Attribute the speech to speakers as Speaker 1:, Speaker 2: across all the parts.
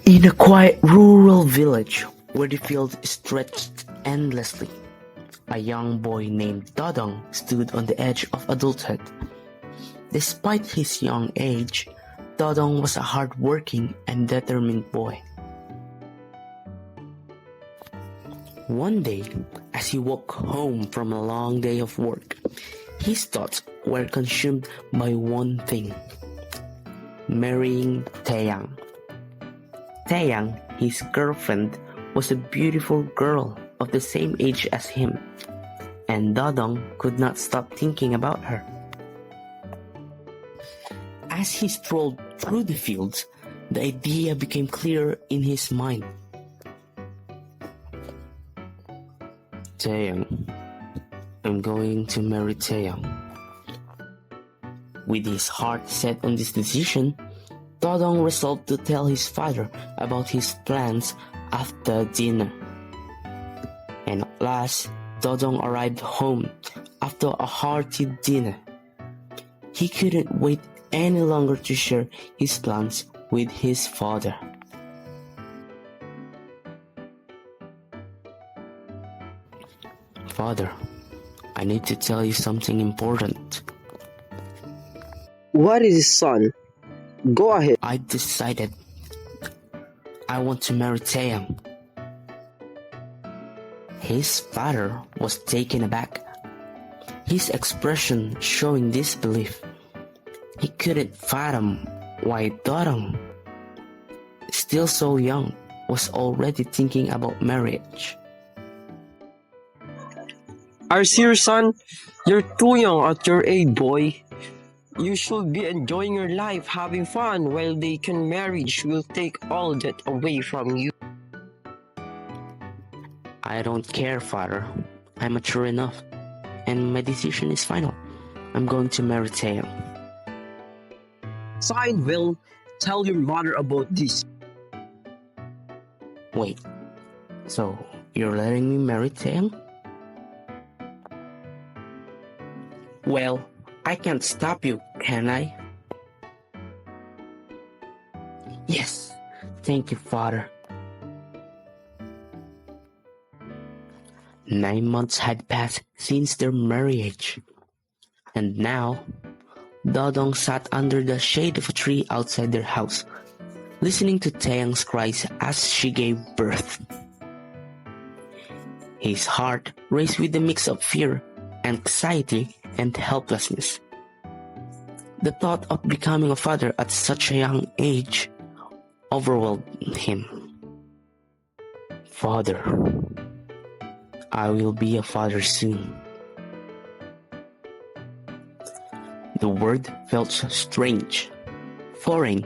Speaker 1: In a quiet rural village where the fields stretched endlessly, a young boy named Dodong stood on the edge of adulthood. Despite his young age, Dodong was a hard-working and determined boy. One day, as he walked home from a long day of work, his thoughts were consumed by one thing: marrying Taeyang. Taeyang, his girlfriend, was a beautiful girl of the same age as him, and Dodong could not stop thinking about her. As he strolled through the fields, the idea became clear in his mind. Taeyang, I'm going to marry Taeyang. With his heart set on this decision, Dodong resolved to tell his father about his plans after dinner. And at last, Dodong arrived home after a hearty dinner. He couldn't wait any longer to share his plans with his father. Father, I need to tell you something important.
Speaker 2: What is it, son? Go ahead.
Speaker 1: I decided I want to marry Taeyang. His father was taken aback, his expression showing disbelief. He couldn't fathom why Dodong, still so young, was already thinking about marriage.
Speaker 2: Are you serious, son? You're too young at your age, boy. You should be enjoying your life, having fun, while marriage will take all that away from you.
Speaker 1: I don't care, father. I'm mature enough, and my decision is final. I'm going to marry Taeyang.
Speaker 2: Son, will tell your mother about this.
Speaker 1: Wait, so you're letting me marry Taeyang? Well, I can't stop you, can I? Yes, thank you, father. 9 months had passed since their marriage, and now Dodong sat under the shade of a tree outside their house, listening to Taeyang's cries as she gave birth. His heart raced with a mix of fear, anxiety, and helplessness. The thought of becoming a father at such a young age overwhelmed him. Father, I will be a father soon. The word felt strange, foreign.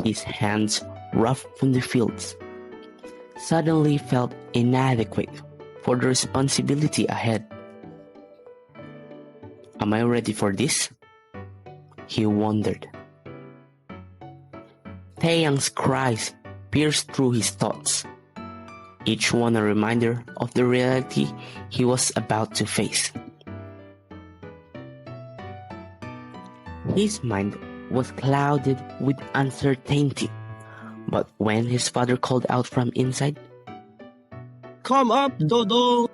Speaker 1: His hands, rough from the fields, suddenly felt inadequate for the responsibility ahead. Am I ready for this? He wondered. Taeyang's cries pierced through his thoughts, each one a reminder of the reality he was about to face. His mind was clouded with uncertainty, but when his father called out from inside,
Speaker 2: Come up, Dodo!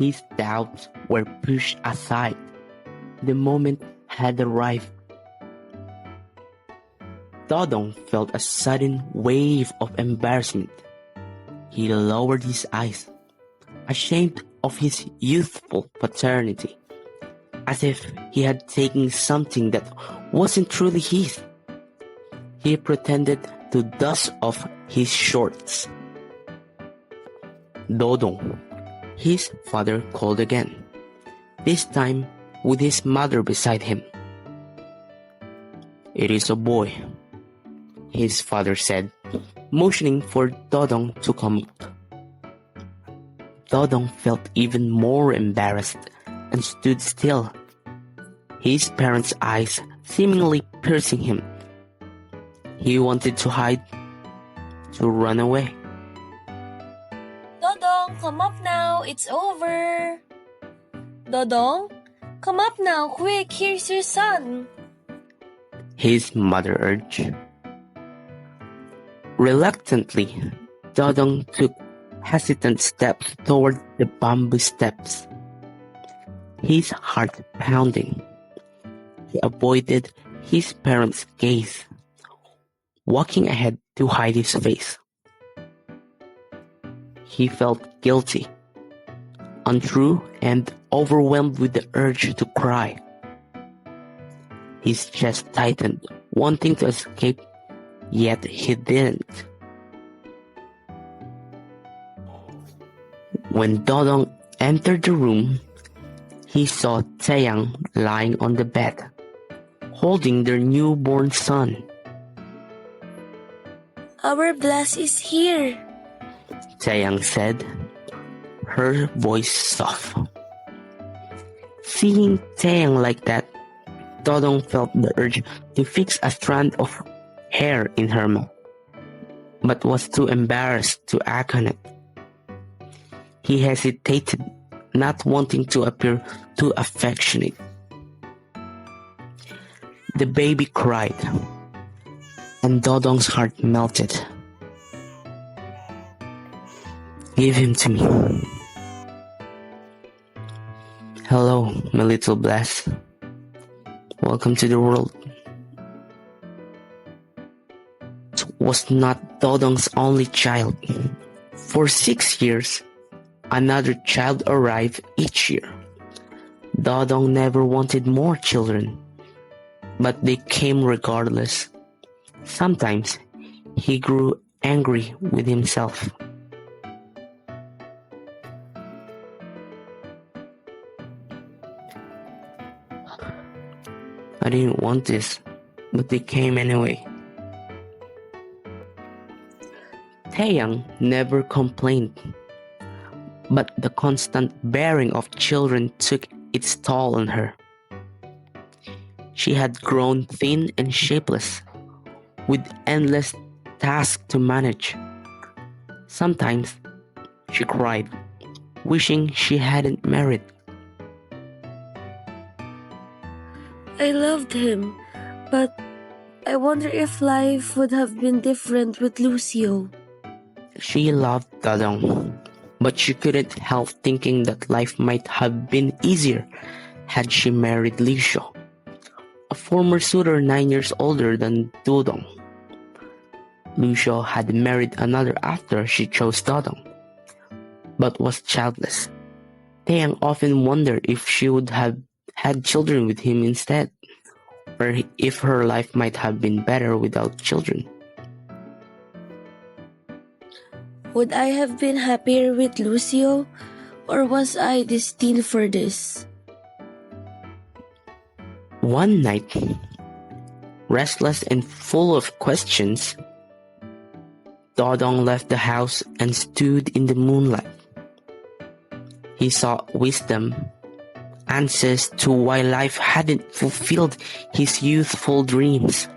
Speaker 1: his doubts were pushed aside. The moment had arrived. Dodong felt a sudden wave of embarrassment. He lowered his eyes, ashamed of his youthful paternity, as if he had taken something that wasn't truly his. He pretended to dust off his shorts. Dodong, his father called again, this time with his mother beside him. It is a boy, his father said, motioning for Dodong to come up. Dodong felt even more embarrassed and stood still, his parents' eyes seemingly piercing him. He wanted to hide, to run away.
Speaker 3: Dodong, come up now, it's over. Dodong, come up now, quick, here's your son.
Speaker 1: His mother urged. Reluctantly, Dodong took hesitant steps toward the bamboo steps, his heart pounding. He avoided his parents' gaze, walking ahead to hide his face. He felt guilty, untrue, and overwhelmed with the urge to cry. His chest tightened, wanting to escape, yet he didn't. When Dodong entered the room, he saw Taeyang lying on the bed, holding their newborn son.
Speaker 3: Our blast is here.
Speaker 1: Taeyang said, her voice soft. Seeing Taeyang like that, Dodong felt the urge to fix a strand of hair in her mouth, but was too embarrassed to act on it. He hesitated, not wanting to appear too affectionate. The baby cried, and Dodong's heart melted. Give him to me. Hello, my little blast. Welcome to the world. It was not Dodong's only child. For 6 years, another child arrived each year. Dodong never wanted more children, but they came regardless. Sometimes he grew angry with himself. I didn't want this, but they came anyway. Taeyang never complained, but the constant bearing of children took its toll on her. She had grown thin and shapeless, with endless tasks to manage. Sometimes she cried, wishing she hadn't married.
Speaker 3: I loved him, but I wonder if life would have been different with Lucio.
Speaker 1: She loved Dodong, but she couldn't help thinking that life might have been easier had she married Lucio, a former suitor 9 years older than Dodong. Lucio had married another after she chose Dodong, but was childless. Taeyang often wondered if she would have had children with him instead, or if her life might have been better without children.
Speaker 3: Would I have been happier with Lucio, or was I destined for this?
Speaker 1: One night, restless and full of questions, Dodong left the house and stood in the moonlight. He sought wisdom, answers to why life hadn't fulfilled his youthful dreams,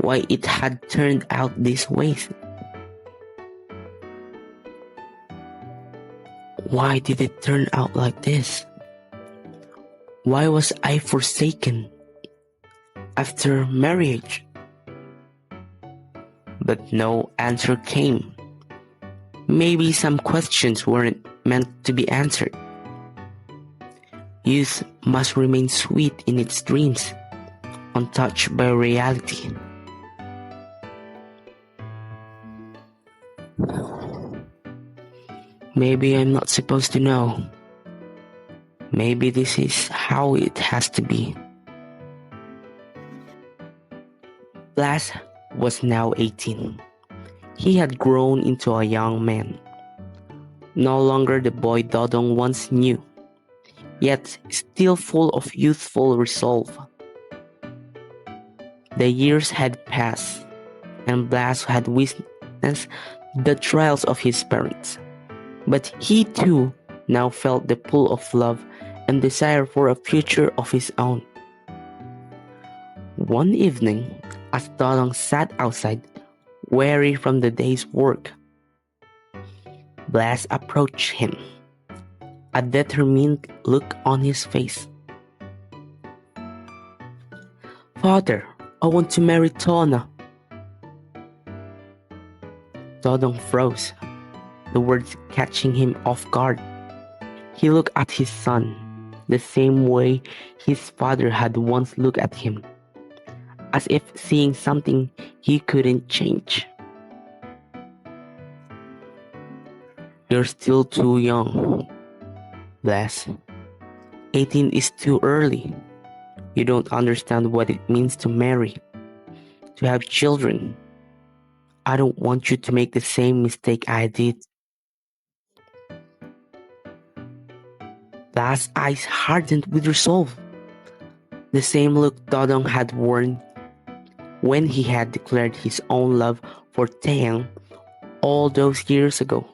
Speaker 1: why it had turned out this way. Why did it turn out like this? Why was I forsaken after marriage? But no answer came. Maybe some questions weren't meant to be answered. Youth must remain sweet in its dreams, untouched by reality. Maybe I'm not supposed to know. Maybe this is how it has to be. Blas was now 18. He had grown into a young man, no longer the boy Dodong once knew, yet still full of youthful resolve. The years had passed, and Blas had witnessed the trials of his parents, but he too now felt the pull of love and desire for a future of his own. One evening, as Dodong sat outside, weary from the day's work, Blas approached him, a determined look on his face. "Father, I want to marry Tona." Dodong froze, the words catching him off guard. He looked at his son, the same way his father had once looked at him, as if seeing something he couldn't change. You're still too young, Bless. 18 is too early. You don't understand what it means to marry, to have children. I don't want you to make the same mistake I did. Blast's eyes hardened with resolve, the same look Dodong had worn when he had declared his own love for Taeyang all those years ago.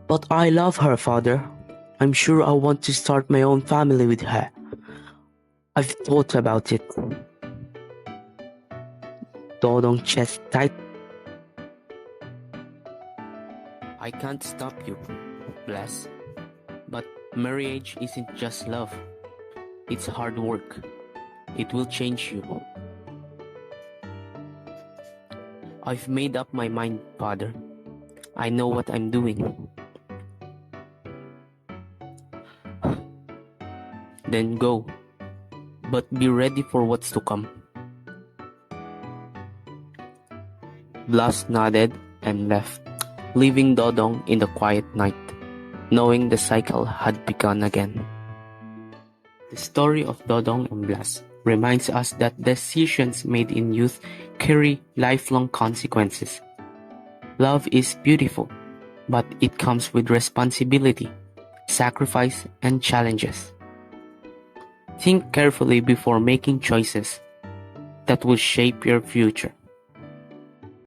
Speaker 1: But I love her, father. I'm sure I want to start my own family with her. I've thought about it. Dodong's chest tight. I can't stop you, Bless. But marriage isn't just love. It's hard work. It will change you. I've made up my mind, father. I know what I'm doing. Then go. But be ready for what's to come. Blas nodded and left, leaving Dodong in the quiet night, knowing the cycle had begun again. The story of Dodong and Blas reminds us that decisions made in youth carry lifelong consequences. Love is beautiful, but it comes with responsibility, sacrifice, and challenges. Think carefully before making choices that will shape your future.